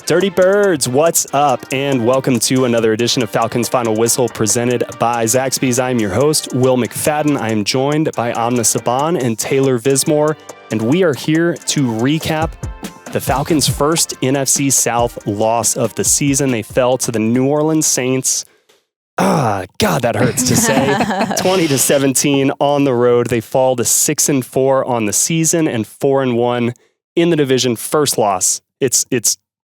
Dirty Birds, what's up? And welcome to another edition of Falcons Final Whistle presented by Zaxby's. I'm your host, Will McFadden. I am joined by Amna, Subhan, and Taylor Vismor, and we are here to recap the Falcons' first NFC South loss of the season. They fell to the New Orleans Saints. God, that hurts to say. 20-17 on the road. They fall to 6-4 on the season and 4-1 in the division. First loss. It's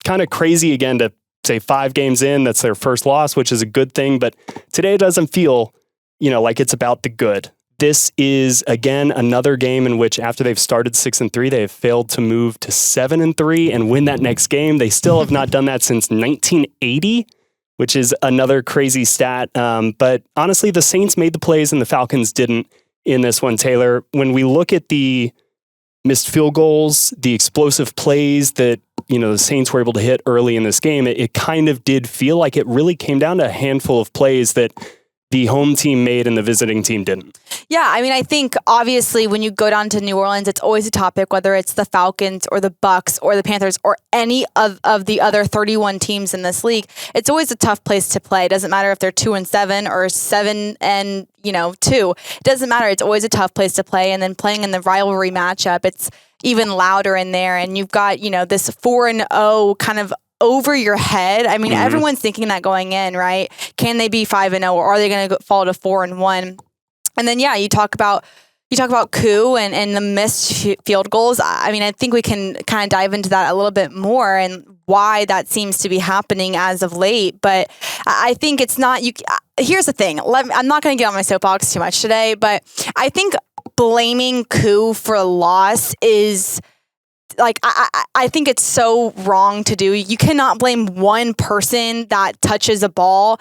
kind of crazy again to say 5 games in, that's their first loss, which is a good thing. But today it doesn't feel, like it's about the good. This is, again, another game in which after they've started 6-3, they have failed to move to 7-3 and win that next game. They still have not done that since 1980, which is another crazy stat. But honestly, the Saints made the plays and the Falcons didn't in this one, Taylor. When we look at the missed field goals, the explosive plays that, the Saints were able to hit early in this game, it kind of did feel like it really came down to a handful of plays that the home team made and the visiting team didn't. Yeah, I think obviously when you go down to New Orleans, it's always a topic, whether it's the Falcons or the Bucks or the Panthers or any of the other 31 teams in this league. It's always a tough place to play. It doesn't matter if they're 2-7 or 7-2. It doesn't matter. It's always a tough place to play. And then playing in the rivalry matchup, it's even louder in there. And you've got, this 4-0 kind of over your head. I mean, everyone's thinking that going in, right? Can they be 5-0 or are they going to fall to 4-1? And then, you talk about Koo and the missed field goals. I mean, I think we can kind of dive into that a little bit more and why that seems to be happening as of late. But I think it's not, here's the thing. I'm not going to get on my soapbox too much today, but I think blaming Koo for a loss is, I think it's so wrong to do. You cannot blame one person that touches a ball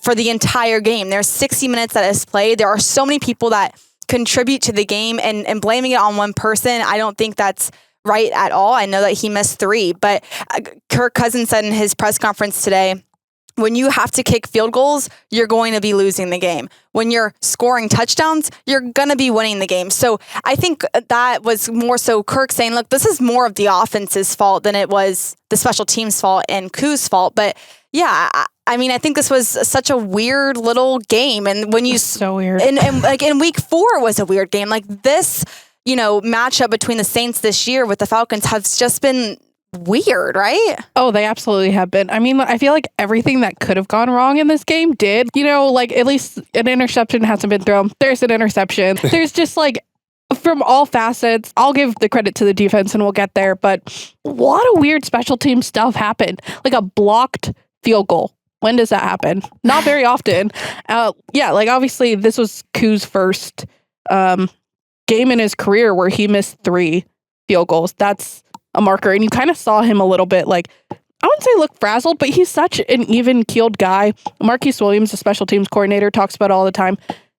for the entire game. There's 60 minutes that is played. There are so many people that contribute to the game, and blaming it on one person, I don't think that's right at all. I know that he missed 3, but Kirk Cousins said in his press conference today, when you have to kick field goals, you're going to be losing the game. When you're scoring touchdowns, you're going to be winning the game. So I think that was more so Kirk saying, look, this is more of the offense's fault than it was the special teams' fault and Koo's fault. But yeah, I mean, I think this was such a weird little game. And when you so weird, and like in week 4 was a weird game. Like this, matchup between the Saints this year with the Falcons has just been weird, right? Oh, they absolutely have been. I mean, I feel like everything that could have gone wrong in this game did. At least an interception hasn't been thrown. There's an interception. There's just from all facets. I'll give the credit to the defense and we'll get there. But a lot of weird special team stuff happened. Like a blocked field goal. When does that happen? Not very often. Obviously this was Koo's first game in his career where he missed 3 field goals. That's a marker. And you kind of saw him a little bit I wouldn't say look frazzled, but he's such an even-keeled guy. Marquise Williams, the special teams coordinator, talks about it all the time.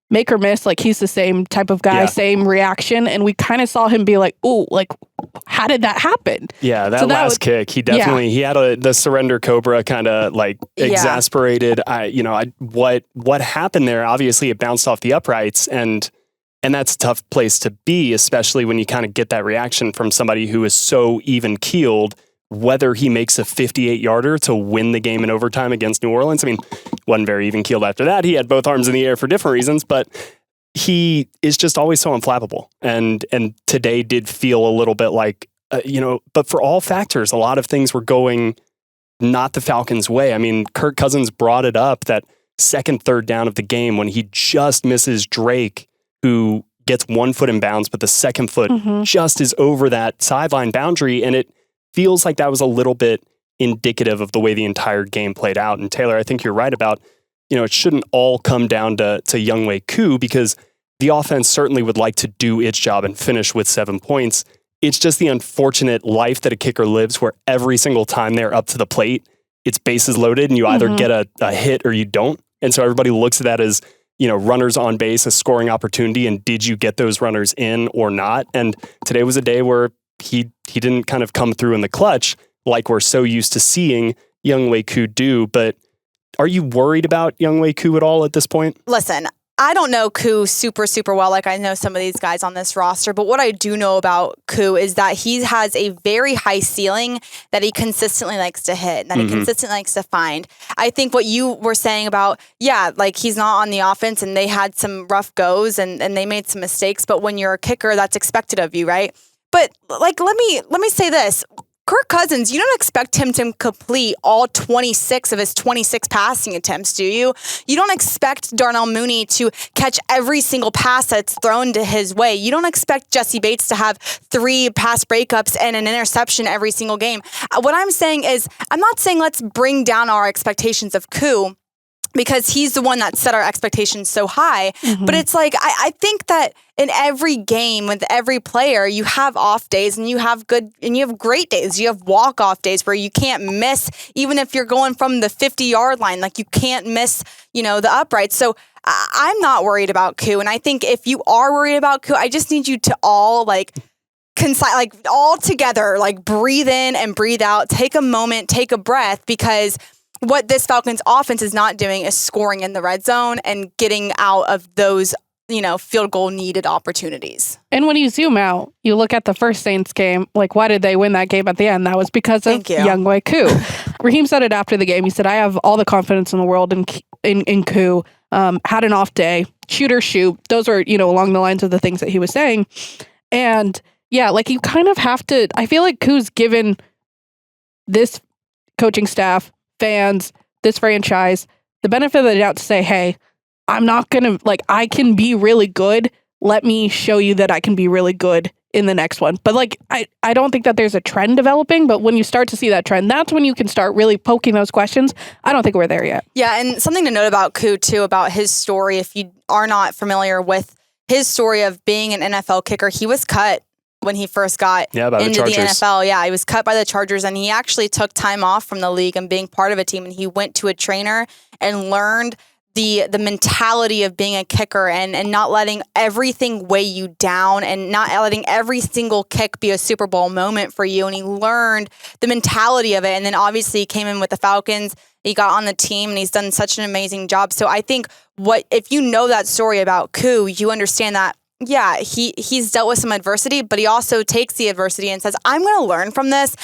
Make or miss, he's the same type of guy, same reaction. And we kind of saw him be how did that happen? Yeah, that last kick, he definitely, he had the surrender cobra kind of exasperated. What happened there? Obviously it bounced off the uprights and that's a tough place to be, especially when you kind of get that reaction from somebody who is so even-keeled, whether he makes a 58-yarder to win the game in overtime against New Orleans. I mean, wasn't very even-keeled after that. He had both arms in the air for different reasons, but he is just always so unflappable. And today did feel a little bit but for all factors, a lot of things were going not the Falcons' way. I mean, Kirk Cousins brought it up that second, third down of the game when he just misses Drake, who gets one foot in bounds, but the second foot just is over that sideline boundary. And it feels like that was a little bit indicative of the way the entire game played out. And Taylor, I think you're right about, it shouldn't all come down to Younghoe Koo, because the offense certainly would like to do its job and finish with 7 points. It's just the unfortunate life that a kicker lives where every single time they're up to the plate, it's bases loaded and you either get a hit or you don't. And so everybody looks at that as, runners on base, a scoring opportunity, and did you get those runners in or not? And today was a day where he didn't kind of come through in the clutch like we're so used to seeing Younghoe Koo do. But are you worried about Younghoe Koo at all at this point? Listen, I don't know Koo super, super well, like I know some of these guys on this roster, but what I do know about Koo is that he has a very high ceiling that he consistently likes to hit, that he consistently likes to find. I think what you were saying about, like he's not on the offense and they had some rough goes and they made some mistakes, but when you're a kicker, that's expected of you, right? But like, let me say this. Kirk Cousins, you don't expect him to complete all 26 of his 26 passing attempts, do you? You don't expect Darnell Mooney to catch every single pass that's thrown to his way. You don't expect Jesse Bates to have 3 pass breakups and an interception every single game. What I'm saying is, I'm not saying let's bring down our expectations of Koo, because he's the one that set our expectations so high. But it's like, I think that in every game with every player, you have off days and you have great days. You have walk-off days where you can't miss, even if you're going from the 50-yard line, like you can't miss, the uprights. So I'm not worried about Koo. And I think if you are worried about Koo, I just need you to all all together, breathe in and breathe out, take a moment, take a breath, because what this Falcons offense is not doing is scoring in the red zone and getting out of those, field goal needed opportunities. And when you zoom out, you look at the first Saints game, why did they win that game at the end? That was because of Younghoe Koo. Raheem said it after the game. He said, I have all the confidence in the world in Koo. Had an off day, shoot or shoot. Those are, along the lines of the things that he was saying. And you kind of have to, I feel like Koo's given this coaching staff, fans, this franchise, the benefit of the doubt to say, hey, I'm not going to, I can be really good. Let me show you that I can be really good in the next one. But I don't think that there's a trend developing, but when you start to see that trend, that's when you can start really poking those questions. I don't think we're there yet. Yeah, and something to note about Koo too, about his story, if you are not familiar with his story of being an NFL kicker, he was cut when he first got into the NFL. Yeah, he was cut by the Chargers, and he actually took time off from the league and being part of a team, and he went to a trainer and learned the mentality of being a kicker and not letting everything weigh you down and not letting every single kick be a Super Bowl moment for you. And he learned the mentality of it. And then obviously he came in with the Falcons. He got on the team and he's done such an amazing job. So I think if you know that story about Koo, you understand that, he's dealt with some adversity, but he also takes the adversity and says, I'm going to learn from this.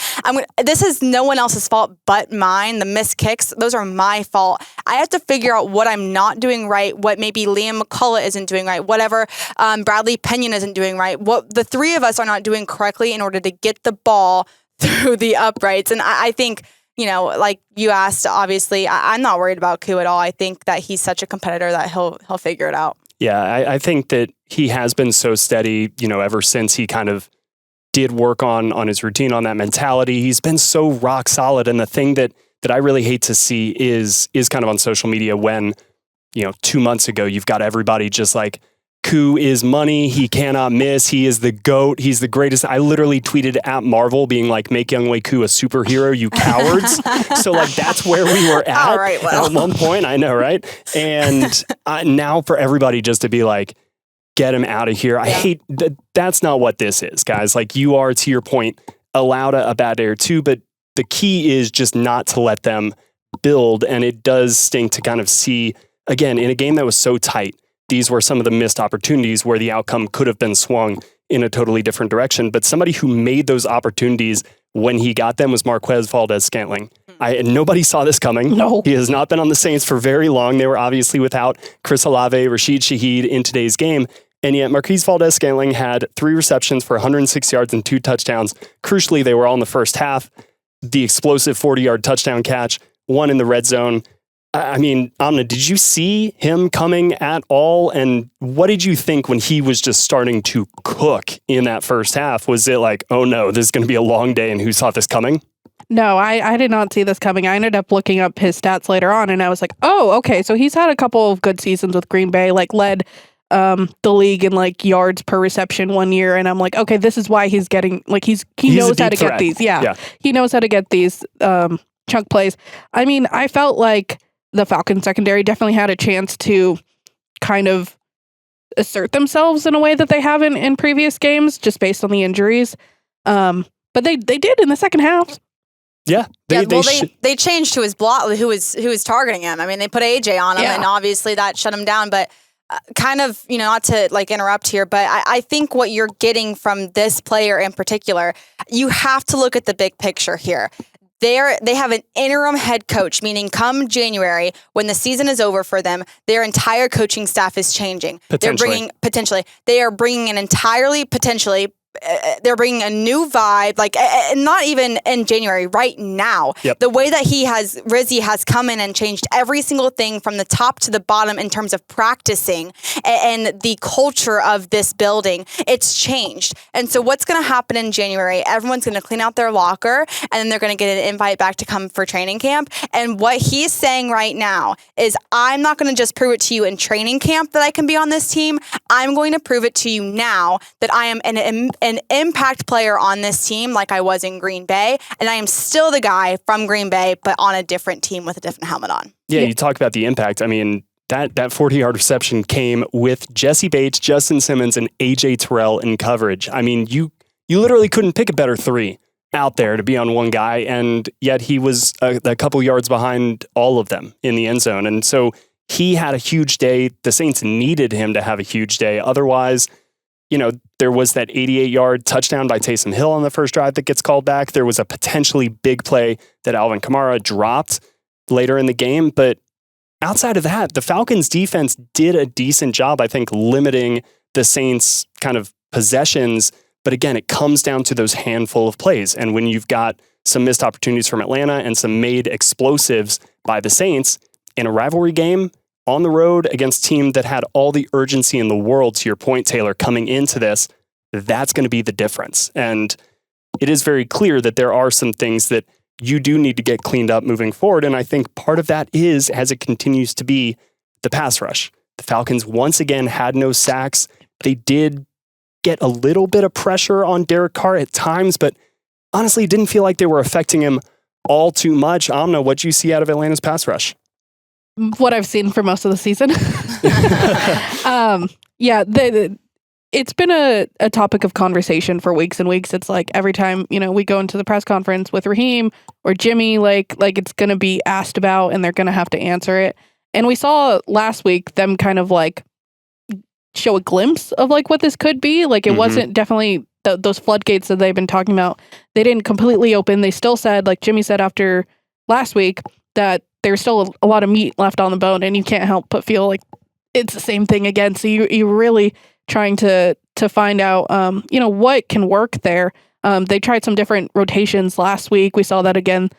This is no one else's fault but mine. The missed kicks, those are my fault. I have to figure out what I'm not doing right, what maybe Liam McCullough isn't doing right, whatever Bradley Pinion isn't doing right, what the three of us are not doing correctly in order to get the ball through the uprights. And I think, like you asked, obviously, I'm not worried about Koo at all. I think that he's such a competitor that he'll figure it out. Yeah, I think that he has been so steady, ever since he kind of did work on his routine, on that mentality. He's been so rock solid. And the thing that I really hate to see is kind of on social media when, 2 months ago, you've got everybody just like, Koo is money. He cannot miss. He is the GOAT. He's the greatest. I literally tweeted at Marvel being like, make Younghoe Koo a superhero, you cowards. So that's where we were at all right, well. At one point. I know, right? And now for everybody just to be like, get him out of here. I hate that. That's not what this is, guys. You are, to your point, allowed a bad day or two, but the key is just not to let them build. And it does stink to kind of see, again, in a game that was so tight, these were some of the missed opportunities where the outcome could have been swung in a totally different direction. But somebody who made those opportunities when he got them was Marquez Valdes-Scantling. Nobody saw this coming. No. He has not been on the Saints for very long. They were obviously without Chris Olave, Rashid Shaheed in today's game. And yet Marquez Valdes-Scantling had 3 receptions for 106 yards and 2 touchdowns. Crucially, they were all in the first half. The explosive 40-yard touchdown catch, 1 in the red zone. I mean, Amna, did you see him coming at all? And what did you think when he was just starting to cook in that first half? Was it like, oh no, this is going to be a long day and who saw this coming? No, I did not see this coming. I ended up looking up his stats later on and I was like, oh, okay. So he's had a couple of good seasons with Green Bay, led the league in yards per reception one year. And I'm like, okay, this is why he's getting, he knows how to get these. Yeah. He knows how to get these chunk plays. I mean, I felt like the Falcons secondary definitely had a chance to kind of assert themselves in a way that they haven't in previous games, just based on the injuries. But they did in the second half. Yeah. They changed to his block, who was targeting him. I mean, they put AJ on him, and obviously that shut him down. But kind of, not to like interrupt here, but I think what you're getting from this player in particular, you have to look at the big picture here. They have an interim head coach, meaning come January, when the season is over for them, their entire coaching staff is changing. They are bringing an entirely, they're bringing a new vibe, like not even in January, right now. Yep. The way that Rizzy has come in and changed every single thing from the top to the bottom in terms of practicing and the culture of this building, it's changed. And so what's going to happen in January, everyone's going to clean out their locker and then they're going to get an invite back to come for training camp. And what he's saying right now is, I'm not going to just prove it to you in training camp that I can be on this team. I'm going to prove it to you now that I am an impact player on this team like I was in Green Bay, and I am still the guy from Green Bay, but on a different team with a different helmet on. Yeah, you talk about the impact. I mean, that 40-yard reception came with Jesse Bates, Justin Simmons, and AJ Terrell in coverage. I mean, you literally couldn't pick a better three out there to be on one guy, and yet he was a couple yards behind all of them in the end zone. And so he had a huge day. The Saints needed him to have a huge day. Otherwise, there was that 88-yard touchdown by Taysom Hill on the first drive that gets called back. There was a potentially big play that Alvin Kamara dropped later in the game. But outside of that, the Falcons defense did a decent job, I think, limiting the Saints' kind of possessions. But again, it comes down to those handful of plays. And when you've got some missed opportunities from Atlanta and some made explosives by the Saints in a rivalry game, on the road against a team that had all the urgency in the world, to your point, Taylor, coming into this, that's going to be the difference. And it is very clear that there are some things that you do need to get cleaned up moving forward. And I think part of that is, as it continues to be, the pass rush. The Falcons once again had no sacks. They did get a little bit of pressure on Derek Carr at times, but honestly, it didn't feel like they were affecting him all too much. Amna, what'd you see out of Atlanta's pass rush? What I've seen for most of the season. It's been a topic of conversation for weeks and weeks. It's like every time, we go into the press conference with Raheem or Jimmy, like it's going to be asked about and they're going to have to answer it. And we saw last week them kind of like show a glimpse of like what this could be. Like it wasn't definitely those floodgates that they've been talking about. They didn't completely open. They still said, like Jimmy said after last week, that there's still a lot of meat left on the bone, and you can't help but feel like it's the same thing again. So you're really trying to find out, what can work there. They tried some different rotations last week. We saw that again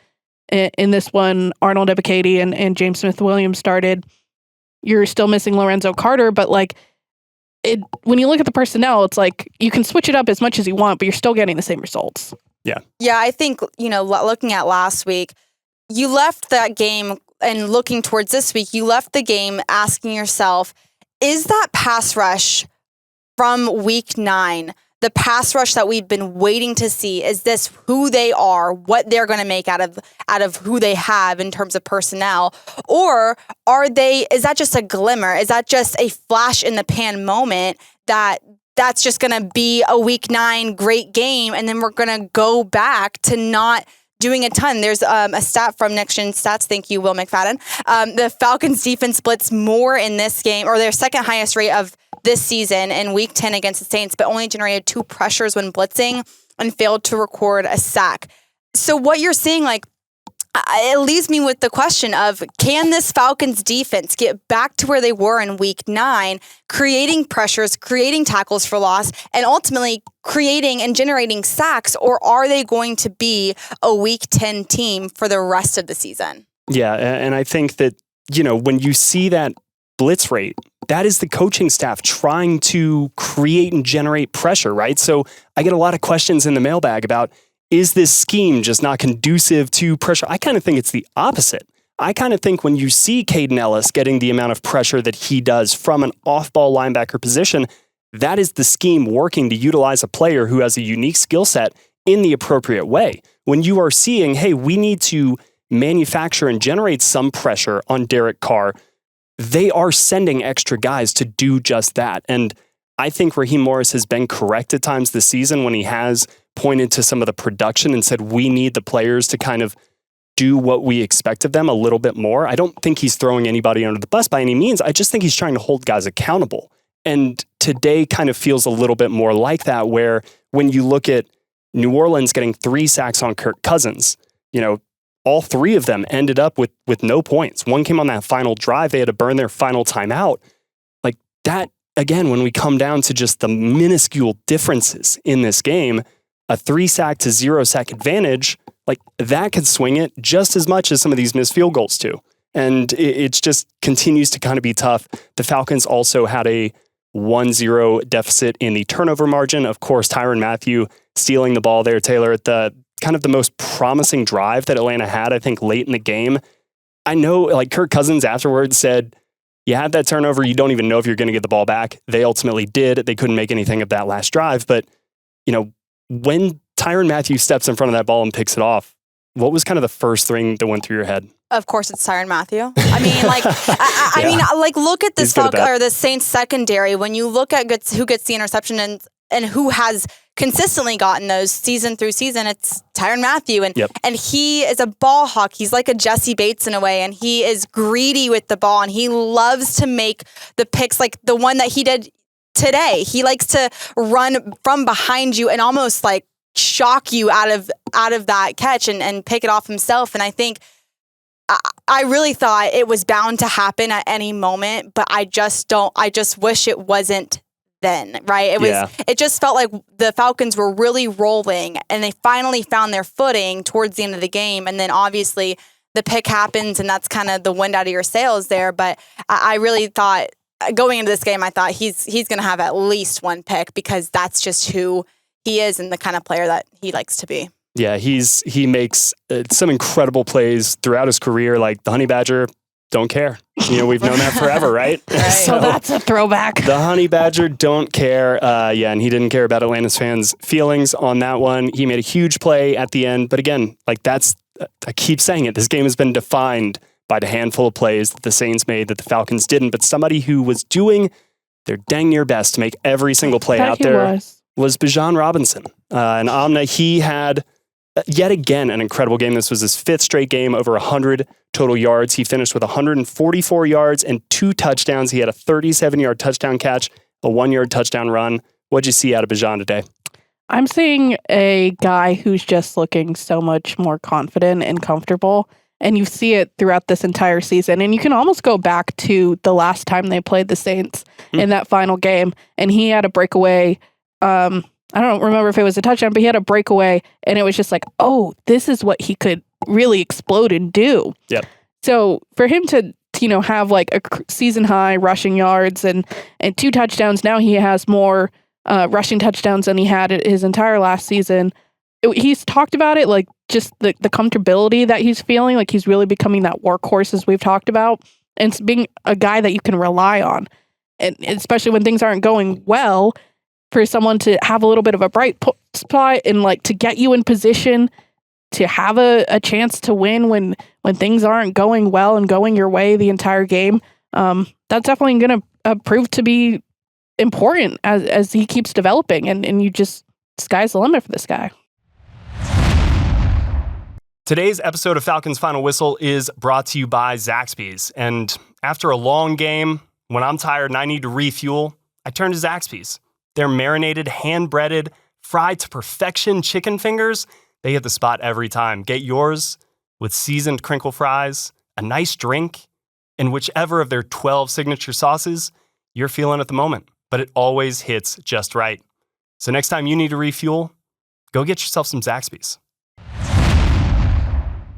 in this one. Arnold Ebiketie and James Smith-Williams started. You're still missing Lorenzo Carter, but when you look at the personnel, it's like you can switch it up as much as you want, but you're still getting the same results. Yeah. Yeah, I think, looking at last week, you left that game, and looking towards this week, you left the game asking yourself, is that pass rush from week 9, the pass rush that we've been waiting to see, is this who they are, what they're going to make out of who they have in terms of personnel? Or is that just a glimmer? Is that just a flash in the pan moment that's just going to be a week 9 great game, and then we're going to go back to not doing a ton? There's a stat from Next Gen Stats. Thank you, Will McFadden. The Falcons defense blitz more in this game, or their second highest rate of this season in week 10 against the Saints, but only generated 2 pressures when blitzing and failed to record a sack. So what you're seeing, it leaves me with the question of, can this Falcons defense get back to where they were in week 9, creating pressures, creating tackles for loss, and ultimately creating and generating sacks, or are they going to be a week 10 team for the rest of the season? Yeah, and I think that, when you see that blitz rate, that is the coaching staff trying to create and generate pressure, right? So I get a lot of questions in the mailbag about, is this scheme just not conducive to pressure? I kind of think it's the opposite. I kind of think when you see Caden Ellis getting the amount of pressure that he does from an off-ball linebacker position, that is the scheme working to utilize a player who has a unique skill set in the appropriate way. When you are seeing, hey, we need to manufacture and generate some pressure on Derek Carr, they are sending extra guys to do just that. And I think Raheem Morris has been correct at times this season when he has pointed to some of the production and said, we need the players to kind of do what we expect of them a little bit more. I don't think he's throwing anybody under the bus by any means. I just think he's trying to hold guys accountable. And today kind of feels a little bit more like that, where when you look at New Orleans getting 3 sacks on Kirk Cousins, all 3 of them ended up with no points. One came on that final drive. They had to burn their final timeout. Like that, again, when we come down to just the minuscule differences in this game, a 3 sack to 0 sack advantage, like that could swing it just as much as some of these missed field goals too. And it just continues to kind of be tough. The Falcons also had a 1-0 deficit in the turnover margin. Of course, Tyrann Mathieu stealing the ball there, Taylor, at the kind of the most promising drive that Atlanta had, I think, late in the game. I know, like, Kirk Cousins afterwards said, you had that turnover, you don't even know if you're going to get the ball back. They ultimately did. They couldn't make anything of that last drive. But, when Tyrann Mathieu steps in front of that ball and picks it off, what was kind of the first thing that went through your head? Of course, it's Tyrann Mathieu. I mean, like, I mean, like, look at this the Saints secondary. When you look at who gets the interception and who has consistently gotten those season through season, it's Tyrann Mathieu. And he is a ball hawk. He's like a Jesse Bates in a way, and he is greedy with the ball, and he loves to make the picks like the one that he did today. He likes to run from behind you and almost like shock you out of that catch and pick it off himself. And I think I really thought it was bound to happen at any moment, but I just wish it wasn't then, right? It just felt like the Falcons were really rolling and they finally found their footing towards the end of the game. And then obviously the pick happens and that's kind of the wind out of your sails there. But I really thought going into this game, I thought he's going to have at least 1 pick because that's just who he is and the kind of player that he likes to be. Yeah, he makes some incredible plays throughout his career. Like the Honey Badger, don't care. We've known that forever, right? So that's a throwback. The Honey Badger don't care. And he didn't care about Atlanta's fans' feelings on that one. He made a huge play at the end. But again, like I keep saying it, this game has been defined by the handful of plays that the Saints made that the Falcons didn't. But somebody who was doing their dang near best to make every single play out there was Bijan Robinson. And Amna, he had yet again an incredible game. This was his 5th straight game, over 100 total yards. He finished with 144 yards and 2 touchdowns. He had a 37-yard touchdown catch, a 1-yard touchdown run. What'd you see out of Bijan today? I'm seeing a guy who's just looking so much more confident and comfortable. And you see it throughout this entire season. And you can almost go back to the last time they played the Saints in that final game. And he had a breakaway. I don't remember if it was a touchdown, but he had a breakaway. And it was just like, oh, this is what he could really explode and do. Yep. So for him to, have like a season high rushing yards and 2 touchdowns, now he has more rushing touchdowns than he had his entire last season. He's talked about it, like just the comfortability that he's feeling, like he's really becoming that workhorse as we've talked about, and being a guy that you can rely on. And especially when things aren't going well, for someone to have a little bit of a bright spot and like to get you in position to have a chance to win when things aren't going well and going your way the entire game. That's definitely going to prove to be important as he keeps developing. And you just, sky's the limit for this guy. Today's episode of Falcons Final Whistle is brought to you by Zaxby's. And after a long game, when I'm tired and I need to refuel, I turn to Zaxby's. Their marinated, hand-breaded, fried to perfection chicken fingers, they hit the spot every time. Get yours with seasoned crinkle fries, a nice drink, and whichever of their 12 signature sauces you're feeling at the moment. But it always hits just right. So next time you need to refuel, go get yourself some Zaxby's.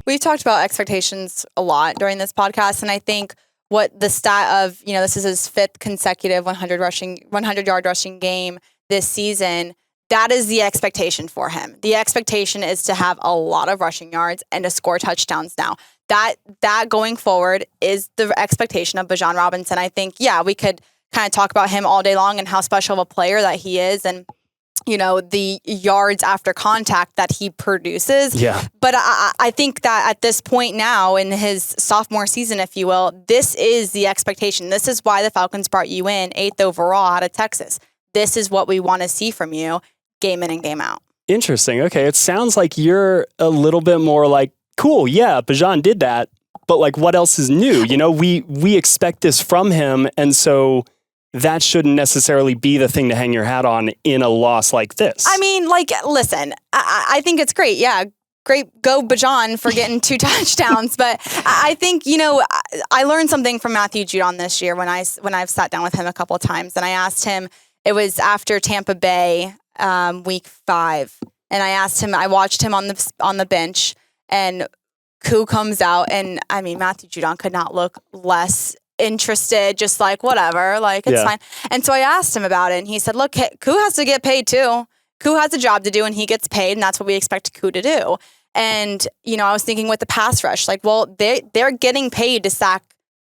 We've talked about expectations a lot during this podcast, and I think what the stat of, this is his 5th consecutive 100-yard rushing game this season, that is the expectation for him. The expectation is to have a lot of rushing yards and to score touchdowns now. That going forward is the expectation of Bijan Robinson. I think, we could kind of talk about him all day long and how special of a player that he is, and the yards after contact that he produces. Yeah. But I think that at this point now in his sophomore season, if you will, this is the expectation. This is why the Falcons brought you in 8th overall out of Texas. This is what we want to see from you game in and game out. Interesting. Okay. It sounds like you're a little bit more like cool, yeah, Bijan did that, but like, what else is new? You know, we expect this from him, and so that shouldn't necessarily be the thing to hang your hat on in a loss like this. I mean, like, listen, I think it's great. Yeah, great. Go Bijan for getting 2 touchdowns. But I think, you know, I learned something from Matthew Judon this year when I've sat down with him a couple of times, and I asked him, it was after Tampa Bay week 5. And I asked him, I watched him on the bench, and Koo comes out, and I mean, Matthew Judon could not look less interested, just like, whatever, like, it's fine. And so I asked him about it, and he said, look, Koo has to get paid too. Koo has a job to do, and he gets paid, and that's what we expect Koo to do. And, you know, I was thinking with the pass rush, like, well, they're getting paid to sack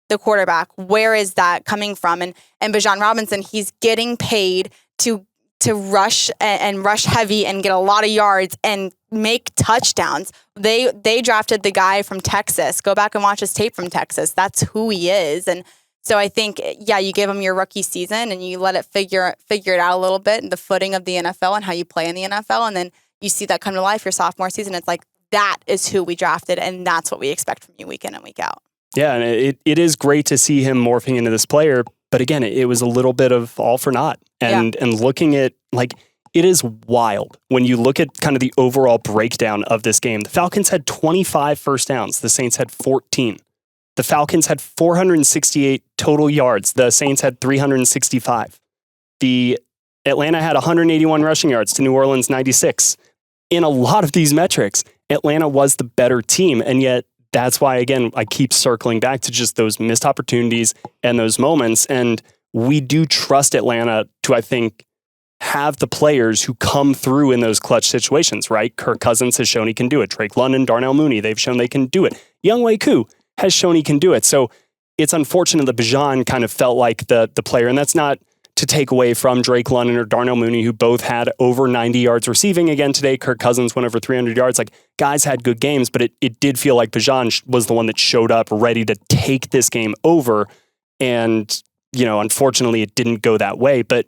the quarterback. Where is that coming from? And Bijan Robinson, he's getting paid to rush and rush heavy and get a lot of yards and make touchdowns. They drafted the guy from Texas. Go back and watch his tape from Texas. That's who he is. And so I think, yeah, you give him your rookie season and you let it figure it out a little bit, the footing of the NFL and how you play in the NFL. And then you see that come to life your sophomore season. It's like, that is who we drafted, and that's what we expect from you week in and week out. Yeah, and it is great to see him morphing into this player. But again, it was a little bit of all for naught. And looking at, like, it is wild when you look at kind of the overall breakdown of this game. The Falcons had 25 first downs. The Saints had 14. The Falcons had 468 total yards. The Saints had 365. The Atlanta had 181 rushing yards to New Orleans 96. In a lot of these metrics, Atlanta was the better team. And yet that's why, again, I keep circling back to just those missed opportunities and those moments. And we do trust Atlanta to, I think, have the players who come through in those clutch situations, right? Kirk Cousins has shown he can do it. Drake London, Darnell Mooney, they've shown they can do it. Younghoe Koo has shown he can do it. So it's unfortunate that Bijan kind of felt like the player, and that's not to take away from Drake London or Darnell Mooney, who both had over 90 yards receiving again today. Kirk Cousins went over 300 yards. Like, guys had good games, but it did feel like Bijan was the one that showed up ready to take this game over. And, you know, unfortunately, it didn't go that way. But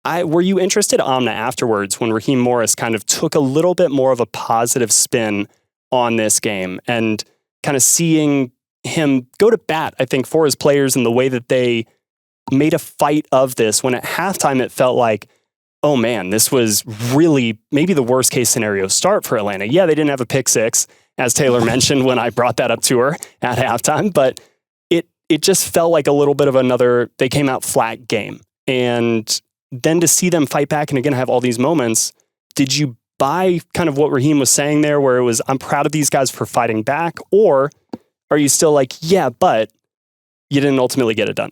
were you interested, Amna, afterwards when Raheem Morris kind of took a little bit more of a positive spin on this game and kind of seeing him go to bat, I think, for his players and the way that they made a fight of this, when at halftime it felt like, oh man, this was really maybe the worst case scenario start for Atlanta. Yeah, they didn't have a pick six, as Taylor mentioned when I brought that up to her at halftime, but it just felt like a little bit of another, they came out flat game. And then to see them fight back and again have all these moments, did you buy kind of what Raheem was saying there, where it was, I'm proud of these guys for fighting back? Or are you still like, yeah, but you didn't ultimately get it done?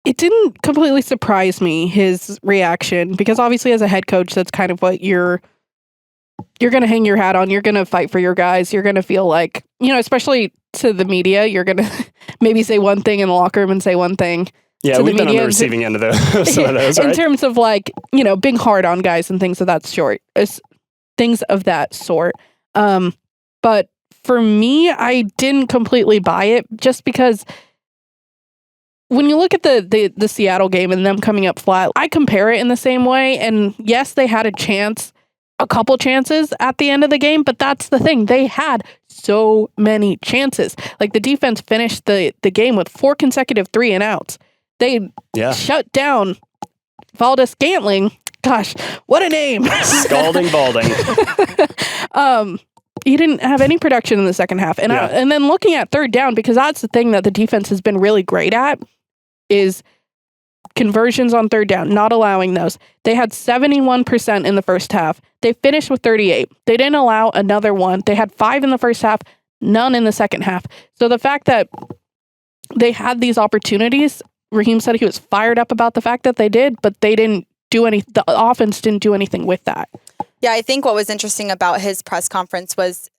It didn't completely surprise me, his reaction, because obviously as a head coach, that's kind of what you're going to hang your hat on. You're going to fight for your guys. You're going to feel like, you know, especially to the media, you're going to maybe say one thing in the locker room and say one thing. Yeah, we've been on the receiving end of some of those, right? In terms of, like, you know, being hard on guys and things of that sort. But for me, I didn't completely buy it, just because when you look at the Seattle game and them coming up flat, I compare it in the same way. And yes, they had a couple chances at the end of the game, but that's the thing. They had so many chances. Like, the defense finished the game with 4 consecutive 3-and-outs. They shut down Valdez-Scantling. Gosh, what a name. Scalding Balding. He didn't have any production in the second half. And then looking at third down, because that's the thing that the defense has been really great at, is conversions on third down, not allowing those. They had 71% in the first half. They finished with 38. They didn't allow another one. They had 5 in the first half, none in the second half. So the fact that they had these opportunities, Raheem said he was fired up about the fact that they did, but they didn't do the offense didn't do anything with that. Yeah, I think what was interesting about his press conference was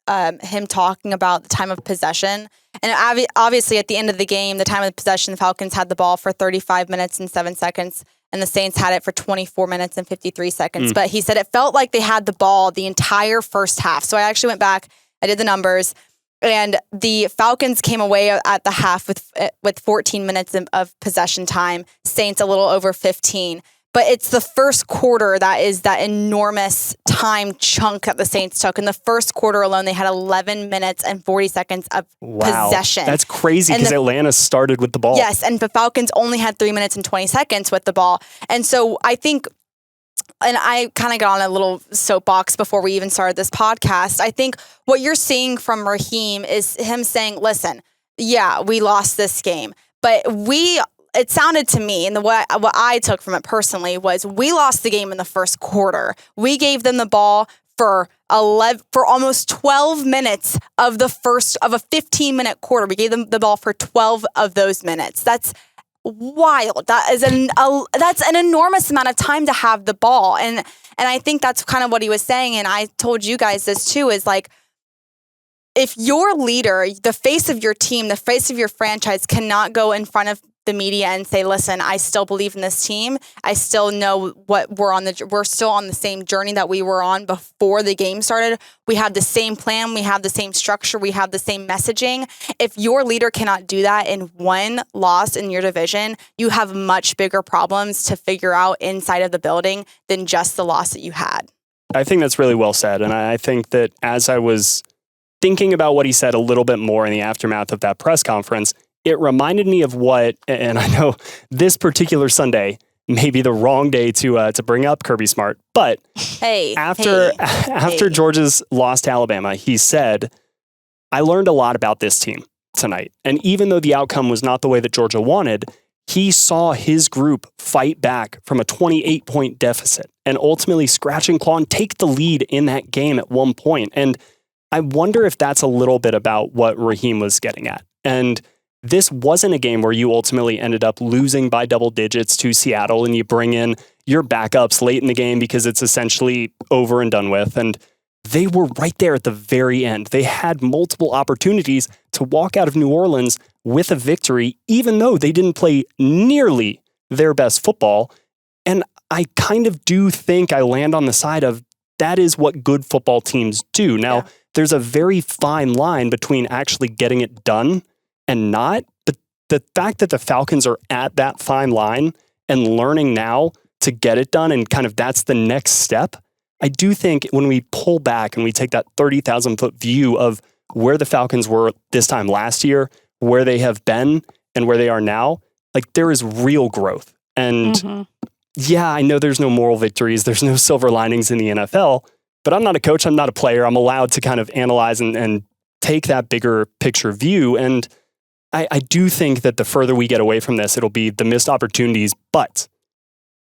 him talking about the time of possession. And obviously at the end of the game, the time of possession, the Falcons had the ball for 35 minutes and 7 seconds, and the Saints had it for 24 minutes and 53 seconds. But he said it felt like they had the ball the entire first half. So I actually went back, I did the numbers, and the Falcons came away at the half with 14 minutes of possession time, Saints a little over 15. but it's the first quarter that is that enormous time chunk that the Saints took. In the first quarter alone, they had 11 minutes and 40 seconds of possession. That's crazy because Atlanta started with the ball. Yes, and the Falcons only had 3 minutes and 20 seconds with the ball. And so I think, and I kind of got on a little soapbox before we even started this podcast, I think what you're seeing from Raheem is him saying, listen, yeah, we lost this game, but it sounded to me, and what I took from it personally was we lost the game in the first quarter. We gave them the ball for almost 12 minutes of a 15-minute quarter. We gave them the ball for 12 of those minutes. That's wild. That's an enormous amount of time to have the ball, and I think that's kind of what he was saying. And I told you guys this too, is like, if your leader, the face of your team, the face of your franchise, cannot go in front of the media and say, listen, I still believe in this team. I still know what we're still on the same journey that we were on before the game started. We have the same plan. We have the same structure. We have the same messaging. If your leader cannot do that in one loss in your division, you have much bigger problems to figure out inside of the building than just the loss that you had. I think that's really well said. And I think that as I was thinking about what he said a little bit more in the aftermath of that press conference, it reminded me of what, and I know this particular Sunday may be the wrong day to bring up Kirby Smart, but after Georgia's lost to Alabama, he said, I learned a lot about this team tonight. And even though the outcome was not the way that Georgia wanted, he saw his group fight back from a 28-point deficit and ultimately scratch and claw and take the lead in that game at one point. And I wonder if that's a little bit about what Raheem was getting at. And this wasn't a game where you ultimately ended up losing by double digits to Seattle and you bring in your backups late in the game because it's essentially over and done with. And they were right there at the very end. They had multiple opportunities to walk out of New Orleans with a victory, even though they didn't play nearly their best football. And I kind of do think I land on the side of that is what good football teams do. Now, there's a very fine line between actually getting it done and not, but the fact that the Falcons are at that fine line and learning now to get it done and kind of that's the next step, I do think when we pull back and we take that 30,000-foot view of where the Falcons were this time last year, where they have been and where they are now, like there is real growth. And yeah, I know there's no moral victories, there's no silver linings in the NFL, but I'm not a coach, I'm not a player. I'm allowed to kind of analyze and take that bigger picture view. And I do think that the further we get away from this, it'll be the missed opportunities, but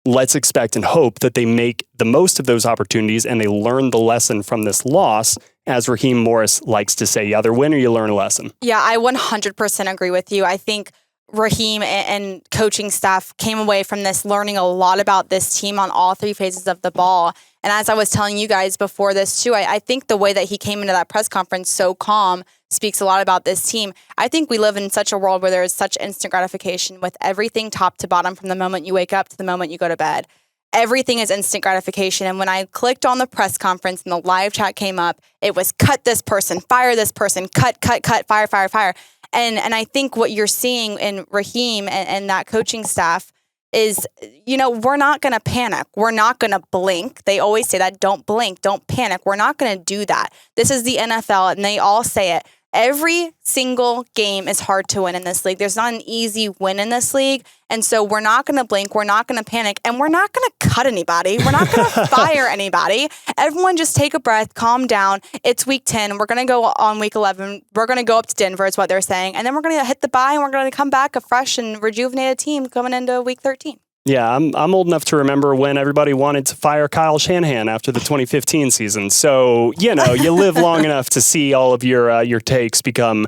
let's expect and hope that they make the most of those opportunities and they learn the lesson from this loss. As Raheem Morris likes to say, you either win or you learn a lesson. Yeah, I 100% agree with you. I think Raheem and coaching staff came away from this learning a lot about this team on all three phases of the ball. And as I was telling you guys before this too, I think the way that he came into that press conference so calm speaks a lot about this team. I think we live in such a world where there is such instant gratification with everything top to bottom from the moment you wake up to the moment you go to bed. Everything is instant gratification. And when I clicked on the press conference and the live chat came up, it was cut this person, fire this person, cut, fire. And I think what you're seeing in Raheem and that coaching staff is, we're not going to panic. We're not going to blink. They always say that, don't blink, don't panic. We're not going to do that. This is the NFL, and they all say it. Every single game is hard to win in this league. There's not an easy win in this league. And so we're not going to blink. We're not going to panic. And we're not going to cut anybody. We're not going to fire anybody. Everyone just take a breath, calm down. It's week 10. We're going to go on week 11. We're going to go up to Denver is what they're saying. And then we're going to hit the bye and we're going to come back a fresh and rejuvenated team coming into week 13. Yeah, I'm old enough to remember when everybody wanted to fire Kyle Shanahan after the 2015 season. So, you live long enough to see all of your takes become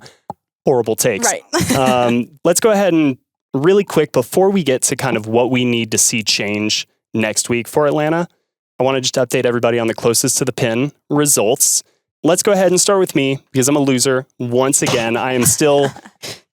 horrible takes. Right. Let's go ahead and really quick, before we get to kind of what we need to see change next week for Atlanta, I want to just update everybody on the closest to the pin results. Let's go ahead and start with me because I'm a loser. Once again, I am still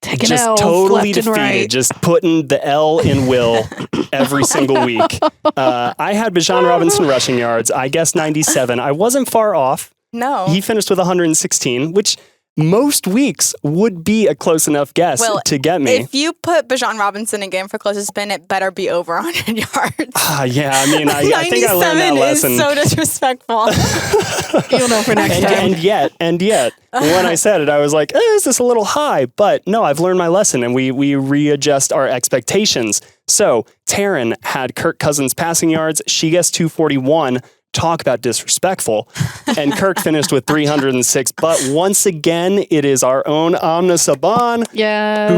just totally defeated, right. Just putting the L in Will every single week. I had Bijan Robinson rushing yards. I guessed 97. I wasn't far off. No. He finished with 116, which most weeks would be a close enough guess to get me. If you put Bijan Robinson in game for closest spin, it better be over 100 yards. Yeah, I mean, I think I learned that lesson. 97 is so disrespectful. You'll know for next time. And yet, when I said it, I was like, is this a little high? But no, I've learned my lesson, and we readjust our expectations. So Taryn had Kirk Cousins passing yards. She guessed 241. Talk about disrespectful. And Kirk finished with 306. But once again, it is our own Amna Subhan,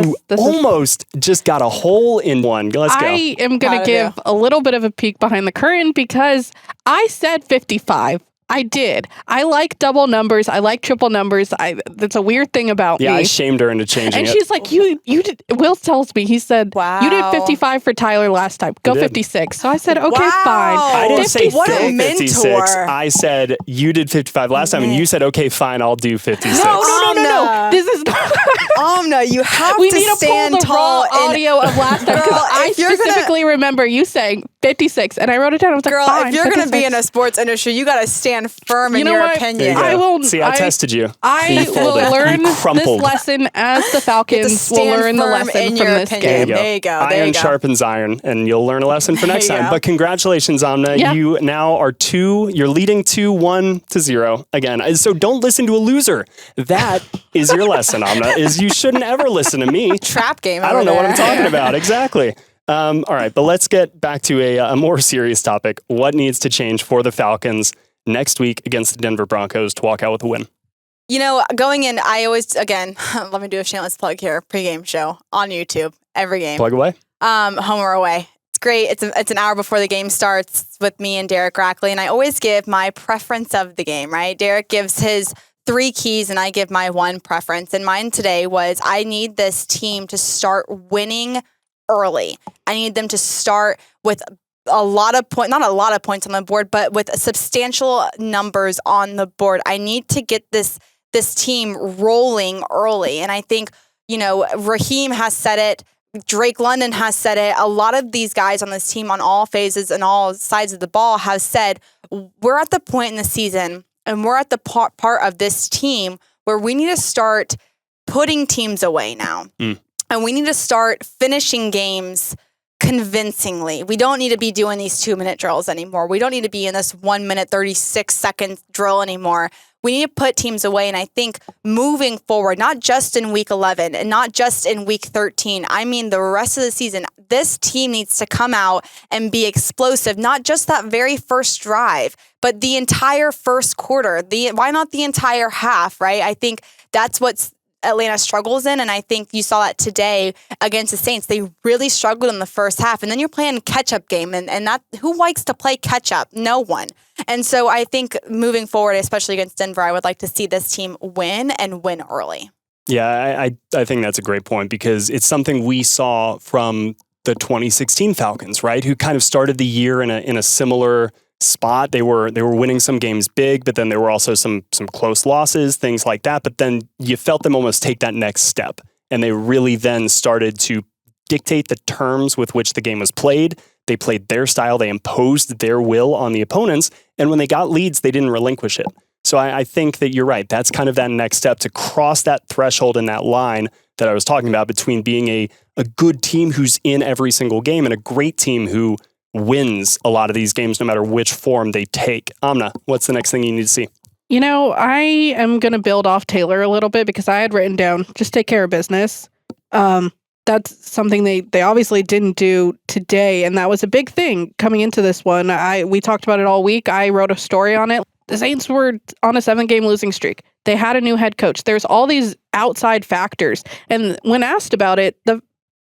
who almost just got a hole in one. Let's go. I am going to give a little bit of a peek behind the curtain because I said 55. I did. I like double numbers. I like triple numbers. That's a weird thing about me. Yeah, I shamed her into changing and it. And she's like, you did. Will tells me, he said, wow, you did 55 for Tyler last time. Go 56. So I said, okay, fine. I didn't say what a 56. mentor. I said, you did 55 last time, and you said, okay, fine, I'll do 56. No. This is not. Amna, you have we to need to stand pull the tall. Raw audio of last time. I specifically remember you saying 56, and I wrote it down. I was girl, like, fine, if you're going to be 56. in a sports industry, you got to stand firm in your opinion. I will. See, I tested you. I will learn this lesson as the Falcons will learn the lesson from this game. There you go. Iron sharpens iron, and you'll learn a lesson for next time. But congratulations, Amna. Yeah. You now are you're leading 2-1-0 again. So don't listen to a loser. That is your lesson, Amna, is you shouldn't ever listen to me. Trap game. I don't know what I'm talking about. Exactly. All right, but let's get back to a more serious topic. What needs to change for the Falcons next week against the Denver Broncos to walk out with a win? You know, going in, I always, again, let me do a shameless plug here, pregame show on YouTube, every game. Plug away? Home or away. It's great. It's an hour before the game starts with me and Derek Rackley, and I always give my preference of the game, right? Derek gives his 3 keys, and I give my 1 preference. And mine today was I need this team to start winning early. I need them to start with a lot of points, not a lot of points on the board, but with substantial numbers on the board. I need to get this team rolling early. And I think, Raheem has said it. Drake London has said it. A lot of these guys on this team on all phases and all sides of the ball have said, we're at the point in the season and we're at the part of this team where we need to start putting teams away now. And we need to start finishing games convincingly. We don't need to be doing these 2-minute drills anymore. We don't need to be in this 1 minute, 36 second drill anymore. We need to put teams away. And I think moving forward, not just in week 11 and not just in week 13, I mean, the rest of the season, this team needs to come out and be explosive, not just that very first drive, but the entire first quarter. Why not the entire half, right? I think that's what's Atlanta struggles in, and I think you saw that today against the Saints. They really struggled in the first half, and then you're playing catch-up game, and that who likes to play catch-up? No one. And so I think moving forward, especially against Denver, I would like to see this team win and win early. Yeah, I think that's a great point because it's something we saw from the 2016 Falcons, right? Who kind of started the year in a similar spot. They were winning some games big, but then there were also some close losses, things like that. But then you felt them almost take that next step, and they really then started to dictate the terms with which the game was played. They played their style. They imposed their will on the opponents, and when they got leads, they didn't relinquish it. So I think that you're right. That's kind of that next step to cross that threshold and that line that I was talking about between being a good team who's in every single game and a great team who wins a lot of these games no matter which form they take. Amna, what's the next thing you need to see? I am going to build off Taylor a little bit because I had written down, just take care of business. That's something they obviously didn't do today, and that was a big thing coming into this one. We talked about it all week. I wrote a story on it. The Saints were on a 7-game losing streak. They had a new head coach. There's all these outside factors, and when asked about it, the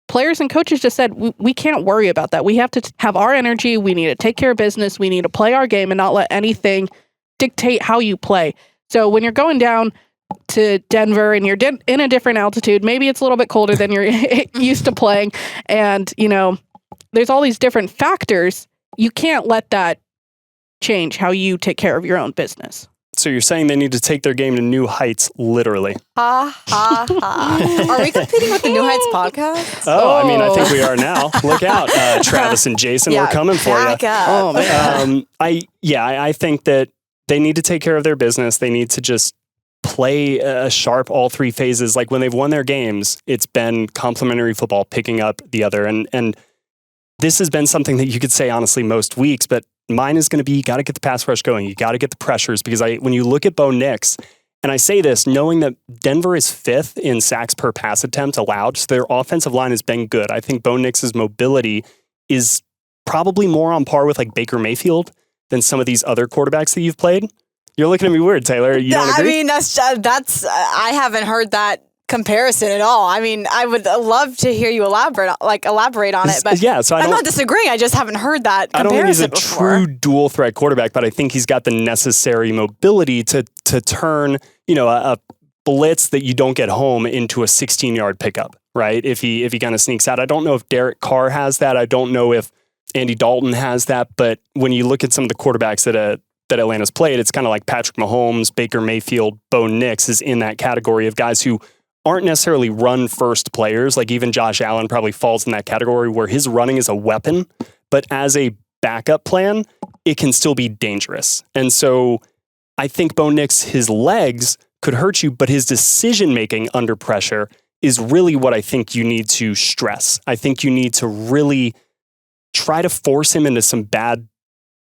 players and coaches just said, we can't worry about that. We have to have our energy. We need to take care of business. We need to play our game and not let anything dictate how you play. So when you're going down to Denver and you're in a different altitude, maybe it's a little bit colder than you're used to playing. And, there's all these different factors. You can't let that change how you take care of your own business. So you're saying they need to take their game to new heights, literally. Ha, ha, ha. Are we competing with the New Heights podcast? I mean, I think we are now. Look out, Travis and Jason, we're coming for you. Oh, man. I think that they need to take care of their business. They need to just play a sharp all three phases. Like when they've won their games, it's been complementary football picking up the other. And this has been something that you could say honestly most weeks, but mine is going to be, you got to get the pass rush going. You got to get the pressures, because when you look at Bo Nix, and I say this knowing that Denver is 5th in sacks per pass attempt allowed, so their offensive line has been good. I think Bo Nix's mobility is probably more on par with like Baker Mayfield than some of these other quarterbacks that you've played. You're looking at me weird, Taylor. You don't agree? I mean, that's I haven't heard that comparison at all. I mean, I would love to hear you elaborate on it, but yeah, so I'm not disagreeing. I just haven't heard that comparison I don't think he's a before. True dual threat quarterback, but I think he's got the necessary mobility to turn, a blitz that you don't get home into a 16-yard pickup, right? If he kind of sneaks out. I don't know if Derek Carr has that. I don't know if Andy Dalton has that, but when you look at some of the quarterbacks that Atlanta's played, it's kind of like Patrick Mahomes, Baker Mayfield, Bo Nix is in that category of guys who aren't necessarily run first players. Like even Josh Allen probably falls in that category where his running is a weapon, but as a backup plan, it can still be dangerous. And so I think Bo Nix, his legs could hurt you, but his decision-making under pressure is really what I think you need to stress. I think you need to really try to force him into some bad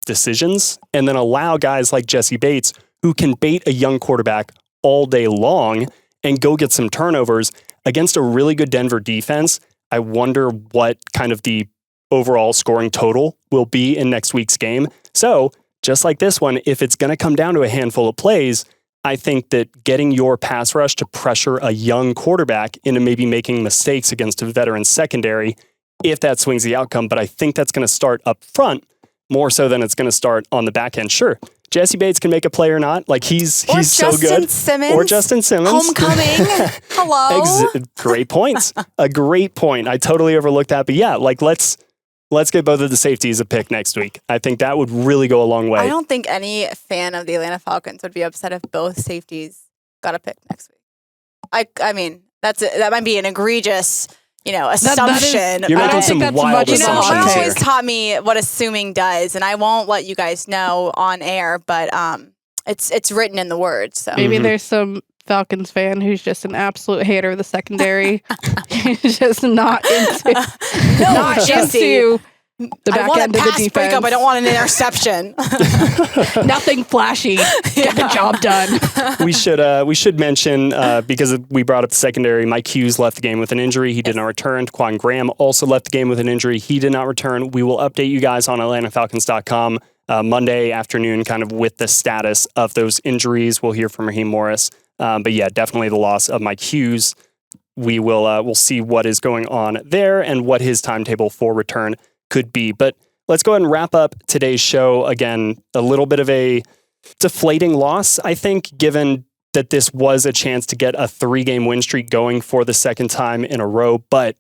decisions and then allow guys like Jesse Bates, who can bait a young quarterback all day long and go get some turnovers against a really good Denver defense. I wonder what kind of the overall scoring total will be in next week's game. So just like this one, if it's going to come down to a handful of plays, I think that getting your pass rush to pressure a young quarterback into maybe making mistakes against a veteran secondary, if that swings the outcome, but I think that's going to start up front more so than it's going to start on the back end. Sure, Jesse Bates can make a play or not. Like he's so good. Or Justin Simmons. Homecoming. Hello. Great points. A great point. I totally overlooked that. But yeah, like let's get both of the safeties a pick next week. I think that would really go a long way. I don't think any fan of the Atlanta Falcons would be upset if both safeties got a pick next week. I mean, that might be an egregious assumption. You're making some wild assumptions Mom here. always taught me what assuming does, and I won't let you guys know on air, but it's written in the words. So maybe there's some Falcons fan who's just an absolute hater of the secondary. He's just not into the back end of the defense. Breakup. I don't want an interception. Nothing flashy. Get the job done. We should mention because we brought up the secondary. Mike Hughes left the game with an injury. He did not return. Quan Graham also left the game with an injury. He did not return. We will update you guys on AtlantaFalcons.com Monday afternoon, kind of with the status of those injuries. We'll hear from Raheem Morris. But yeah, definitely the loss of Mike Hughes. We'll see what is going on there and what his timetable for return could be. But let's go ahead and wrap up today's show. Again, a little bit of a deflating loss, I think, given that this was a chance to get a 3-game win streak going for the second time in a row. But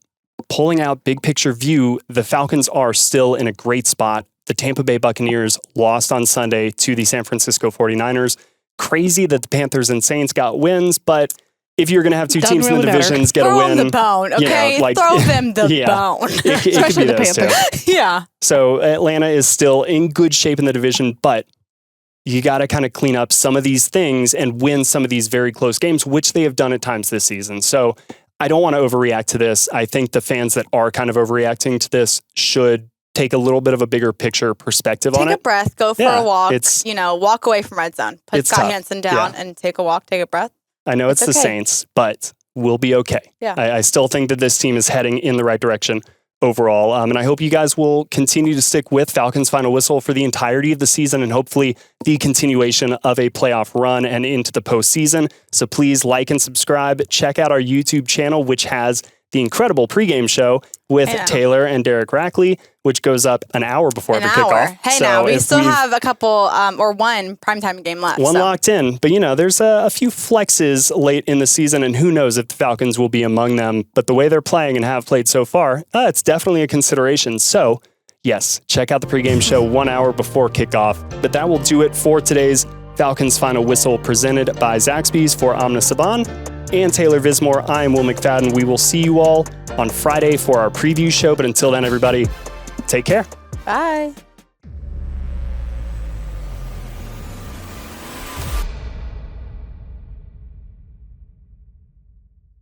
pulling out big picture view, the Falcons are still in a great spot. The Tampa Bay Buccaneers lost on Sunday to the San Francisco 49ers. Crazy that the Panthers and Saints got wins, but if you're going to have two teams in the divisions get a win. Throw them the bone, okay? Throw them the bone. It could be the Panthers. Yeah. So Atlanta is still in good shape in the division, but you got to kind of clean up some of these things and win some of these very close games, which they have done at times this season. So I don't want to overreact to this. I think the fans that are kind of overreacting to this should take a little bit of a bigger picture perspective on it. Take a breath, go for a walk, walk away from red zone. Put Scott tough. Hansen down and take a walk, take a breath. I know it's the Saints, but we'll be okay. Yeah. I still think that this team is heading in the right direction overall. And I hope you guys will continue to stick with Falcons Final Whistle for the entirety of the season and hopefully the continuation of a playoff run and into the postseason. So please like and subscribe. Check out our YouTube channel, which has the incredible pregame show with Taylor and Derek Rackley, which goes up an hour before the kickoff. Hey, so now we still have a couple or one primetime game left. One locked in, but there's a few flexes late in the season, and who knows if the Falcons will be among them. But the way they're playing and have played so far, it's definitely a consideration. So yes, check out the pregame show 1 hour before kickoff. But that will do it for today's Falcons Final Whistle presented by Zaxby's. For Amna Subhan and Taylor Vismor, I am Will McFadden. We will see you all on Friday for our preview show. But until then, everybody, take care. Bye.